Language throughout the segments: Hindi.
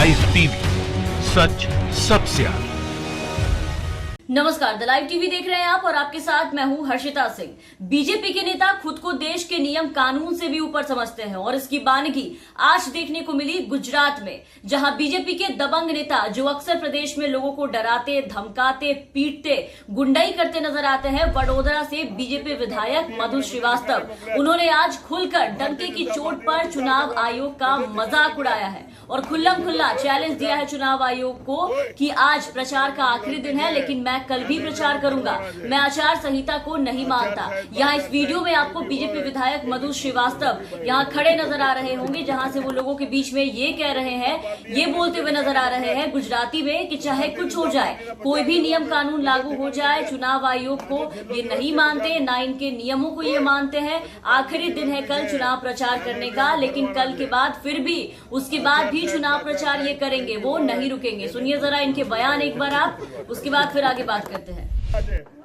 लाइव टीवी, सच सबसे आगे। नमस्कार, द लाइव टीवी देख रहे हैं आप और आपके साथ मैं हूं हर्षिता सिंह। बीजेपी के नेता खुद को देश के नियम कानून से भी ऊपर समझते हैं और इसकी बानगी आज देखने को मिली गुजरात में, जहां बीजेपी के दबंग नेता जो अक्सर प्रदेश में लोगों को डराते, धमकाते, पीटते, गुंडाई करते नजर आते हैं, वडोदरा से बीजेपी विधायक मधु श्रीवास्तव, उन्होंने आज खुलकर डंके की चोट पर चुनाव आयोग का मजाक उड़ाया है और खुल्लम खुल्ला चैलेंज दिया है चुनाव आयोग को कि आज प्रचार का आखिरी दिन है लेकिन मैं कल भी प्रचार करूंगा, मैं आचार संहिता को नहीं मानता। यहाँ इस वीडियो में आपको बीजेपी विधायक मधु श्रीवास्तव यहाँ खड़े नजर आ रहे होंगे, जहां से वो लोगों के बीच में ये कह रहे हैं, ये बोलते हुए नजर आ रहे हैं गुजराती में कि चाहे कुछ हो जाए, कोई भी नियम कानून लागू हो जाए, चुनाव आयोग को ये नहीं मानते, ना इनके नियमों को ये मानते हैं। आखिरी दिन है कल चुनाव प्रचार करने का, लेकिन कल के बाद फिर भी उसके बाद भी चुनाव प्रचार ये करेंगे, वो नहीं रुकेंगे। सुनिए जरा इनके बयान एक बार आप, उसके बाद फिर आगे बात करते हैं।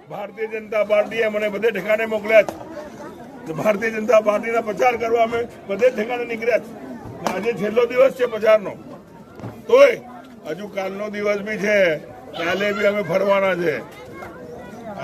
भारतीय जनता पार्टीए મને બધે ઠેકાણે મોકલ્યા છે। ભારતીય જનતા પાર્ટીના પ્રચાર કરવા અમે બધે ઠેકાણે નીકળ્યા છે। આજે છેલ્લો દિવસ છે પ્રચારનો, તોય હજુ કાલનો દિવસ બી છે, કાલે બી અમે ફરવાના છે।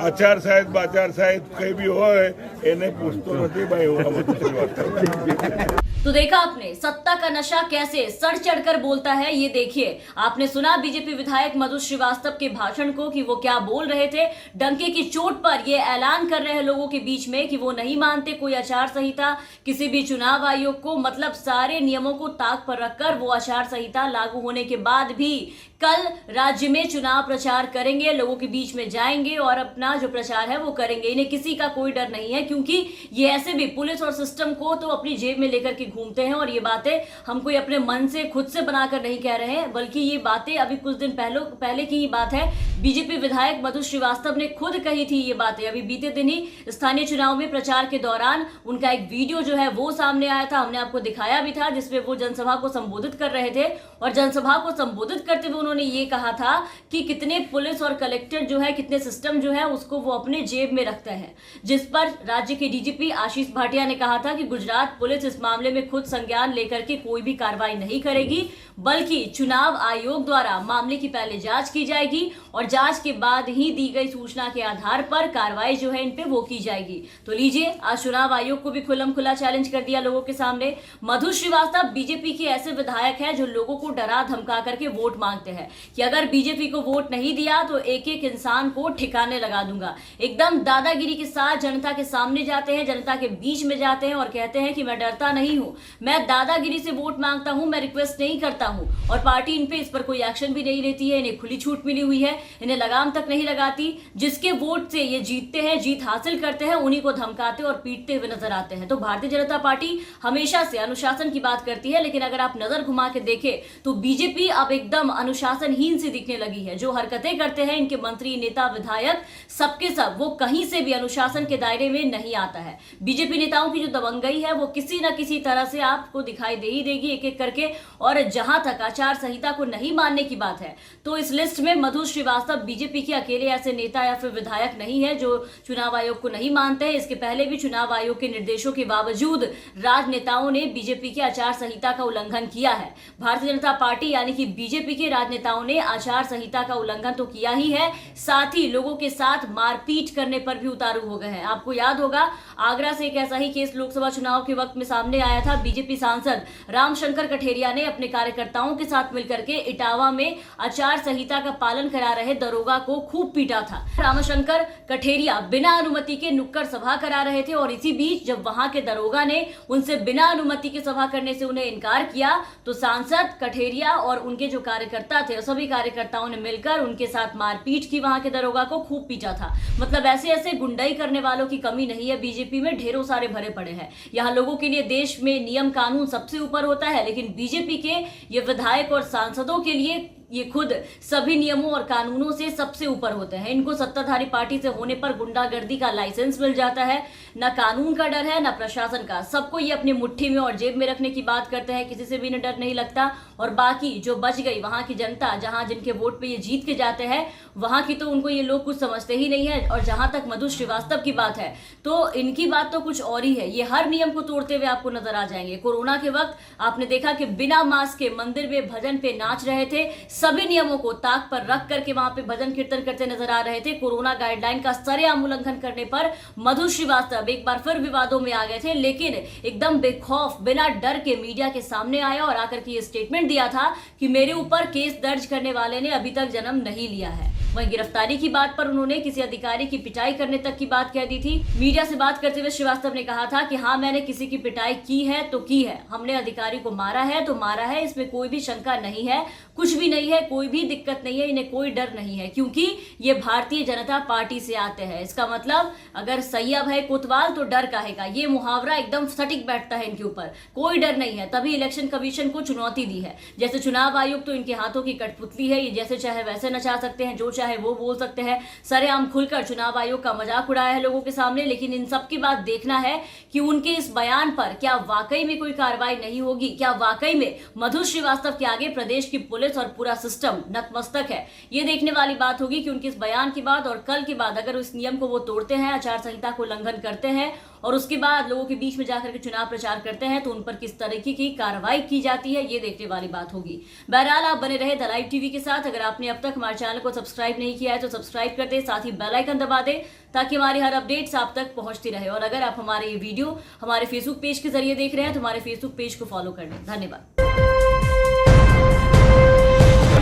આચાર સાહેબ બાચાર સાહેબ કઈ બી હોય એને પૂછતો નથી ભાઈ, હું બધું વાત। तो देखा आपने सत्ता का नशा कैसे सड़ चढ़कर बोलता है, ये देखिए। आपने सुना बीजेपी विधायक मधु श्रीवास्तव के भाषण को कि वो क्या बोल रहे थे। डंके की चोट पर ये ऐलान कर रहे हैं लोगों के बीच में कि वो नहीं मानते कोई आचार संहिता, किसी भी चुनाव आयोग को, मतलब सारे नियमों को ताक पर रखकर वो आचार संहिता लागू होने के बाद भी कल राज्य में चुनाव प्रचार करेंगे, लोगों के बीच में जाएंगे और अपना जो प्रचार है वो करेंगे। इन्हें किसी का कोई डर नहीं है, क्योंकि ये ऐसे भी पुलिस और सिस्टम को तो अपनी जेब में लेकर के घूमते हैं और ये बातें हम कोई अपने मन से खुद से बनाकर नहीं कह रहे हैं, बल्कि ये बातें अभी कुछ दिन पहले की ही बात है। बीजेपी विधायक मधु श्रीवास्तव ने खुद कही थी ये बातें। अभी बीते दिन ही स्थानीय चुनाव में प्रचार के दौरान उनका एक वीडियो जो है वो सामने आया था, हमने आपको दिखाया भी था, जिसमें वो जनसभा को संबोधित कर रहे थे और जनसभा को संबोधित करते हुए उन्होंने ये कहा था कि कितने पुलिस और कलेक्टर जो है, कितने सिस्टम जो है उसको वो अपने जेब में रखते हैं। जिस पर राज्य के डीजीपी आशीष भाटिया ने कहा था कि गुजरात पुलिस इस मामले में खुद संज्ञान लेकर के कोई भी कार्रवाई नहीं करेगी, बल्कि चुनाव आयोग द्वारा मामले की पहले जांच की जाएगी और जांच के बाद ही दी गई सूचना के आधार पर कार्रवाई जो है इन पे वो की जाएगी। तो लीजिए, आज चुनाव आयोग को भी खुल्लम खुला चैलेंज कर दिया लोगों के सामने। मधु श्रीवास्तव बीजेपी के ऐसे विधायक हैं जो लोगों को डरा धमका करके वोट मांगते हैं कि अगर बीजेपी को वोट नहीं दिया तो एक एक इंसान को ठिकाने लगा दूंगा। एकदम दादागिरी के साथ जनता के सामने जाते हैं, जनता के बीच में जाते हैं और कहते हैं कि मैं डरता नहीं हूं, मैं दादागिरी से वोट मांगता हूं, मैं रिक्वेस्ट नहीं करता हूं। और पार्टी इन पे इस पर कोई एक्शन भी नहीं लेती है, इन्हें खुली छूट मिली हुई है, इन्हें लगाम तक नहीं लगाती। जिसके वोट से ये जीतते हैं, जीत हासिल करते हैं, उन्हीं को धमकाते और पीटते हुए नजर आते हैं। तो भारतीय जनता पार्टी हमेशा से अनुशासन की बात करती है, लेकिन अगर आप नजर घुमा के देखें तो बीजेपी अब एकदम अनुशासनहीन सी दिखने लगी है। जो हरकतें करते हैं इनके मंत्री, नेता, विधायक, सबके सब वो कहीं से भी अनुशासन के दायरे में नहीं आता है। बीजेपी नेताओं की जो दबंगई है वो किसी न किसी तरह से आपको दिखाई दे ही देगी एक एक करके। और जहां तक आचार संहिता को नहीं मानने की बात है तो इस लिस्ट में मधु श्रीवास्तव बीजेपी के अकेले ऐसे नेता या फिर विधायक नहीं है जो चुनाव आयोग को नहीं मानते हैं। इसके पहले भी चुनाव आयोग के निर्देशों के बावजूद राजनेताओं ने बीजेपी की आचार संहिता का उल्लंघन किया है। भारतीय जनता पार्टी यानी कि बीजेपी के राजनेताओं ने आचार संहिता का उल्लंघन तो किया ही है, साथ ही लोगों के साथ मारपीट करने पर भी उतारू हो गए हैं। आपको याद होगा आगरा से एक ऐसा ही केस लोकसभा चुनाव के वक्त में सामने आया था। बीजेपी सांसद रामशंकर कठेरिया ने अपने कार्यकर्ताओं के साथ मिलकर के इटावा में आचार संहिता का पालन करा रहे दरोगा को खूब पीटा था। रामशंकर कठेरिया बिना अनुमति के नुक्कड़ सभा करा रहे थे और इसी बीच जब वहां के दरोगा ने उनसे बिना अनुमति के सभा करने से उन्हें इनकार किया तो सांसद कठेरिया और उनके जो कार्यकर्ता थे सभी कार्यकर्ताओं ने मिलकर उनके साथ मारपीट की, वहां के दरोगा को खूब पीटा था। मतलब ऐसे ऐसे गुंडाई करने वालों की कमी नहीं है बीजेपी में, ढेरों सारे भरे पड़े हैं। यहाँ लोगों के लिए देश में नियम कानून सबसे ऊपर होता है, लेकिन बीजेपी के ये विधायक और सांसदों के लिए ये खुद सभी नियमों और कानूनों से सबसे ऊपर होते हैं। इनको सत्ताधारी पार्टी से होने पर गुंडागर्दी का लाइसेंस मिल जाता है। न कानून का डर है न प्रशासन का, सबको ये अपनी मुट्ठी में और जेब में रखने की बात करते हैं, किसी से भी इन्हें डर नहीं लगता। और बाकी जो बच गई वहां की जनता, जहां जिनके वोट पे ये जीत के जाते हैं, वहां की तो उनको ये लोग कुछ समझते ही नहीं है। और जहां तक मधु श्रीवास्तव की बात है तो इनकी बात तो कुछ और ही है। ये हर नियम को तोड़ते हुए आपको नजर आ जाएंगे। कोरोना के वक्त आपने देखा कि बिना मास्क के मंदिर में भजन पे नाच रहे थे, सभी नियमों को ताक पर रख करके वहां पे भजन कीर्तन करते नजर आ रहे थे। कोरोना गाइडलाइन का सरेआम उल्लंघन करने पर मधु श्रीवास्तव एक बार फिर विवादों में आ गए थे, लेकिन एकदम बेखौफ बिना डर के मीडिया के सामने आया और आकर के ये स्टेटमेंट दिया था कि मेरे ऊपर केस दर्ज करने वाले ने अभी तक जन्म नहीं लिया है। वहीं गिरफ्तारी की बात पर उन्होंने किसी अधिकारी की पिटाई करने तक की बात कह दी थी। मीडिया से बात करते हुए श्रीवास्तव ने कहा था कि हाँ, मैंने किसी की पिटाई की है तो की है, हमने अधिकारी को मारा है तो मारा है, इसमें कोई भी शंका नहीं है, कुछ भी नहीं है, कोई भी दिक्कत नहीं है, इन्हें कोई डर नहीं है, क्योंकि ये भारतीय जनता पार्टी से आते हैं। इसका मतलब अगर सैया भय कोतवाल तो डर काहेगा, ये मुहावरा एकदम सटीक बैठता है इनके ऊपर। कोई डर नहीं है, तभी इलेक्शन कमीशन को चुनौती दी है। जैसे चुनाव आयोग तो इनके हाथों की कठपुतली है, ये जैसे चाहे वैसे नचा सकते हैं, जो चाहे वो बोल सकते हैं, सरेआम खुलकर चुनाव आयोग का मजाक उड़ाया है लोगों के सामने। लेकिन इन सब की बात देखना है कि उनके इस बयान पर क्या वाकई में कोई कार्रवाई नहीं होगी, क्या वाकई में मधु श्रीवास्तव के आगे प्रदेश की पुलिस और पूरा सिस्टम नतमस्तक है। ये देखने वाली बात होगी कि उनके इस बयान के बाद और कल के बाद अगर उस नियम को वो तोड़ते हैं, आचार संहिता को उल्लंघन करते हैं और उसके बाद लोगों के बीच में जाकर के चुनाव प्रचार करते हैं, तो उन पर किस तरीके की कार्रवाई की जाती है, ये देखने वाली बात होगी। बहरहाल आप बने रहे द लाइव टीवी के साथ। अगर आपने अब तक हमारे चैनल को सब्सक्राइब नहीं किया है तो सब्सक्राइब कर दे, साथ ही बेल आइकन दबा दे ताकि हमारी हर अपडेट्स आप तक पहुंचती रहे। और अगर आप हमारे ये वीडियो हमारे फेसबुक पेज के जरिए देख रहे हैं तो हमारे फेसबुक पेज को फॉलो कर लें। धन्यवाद।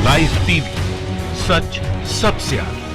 लाइव टीवी, सच सबसे आगे।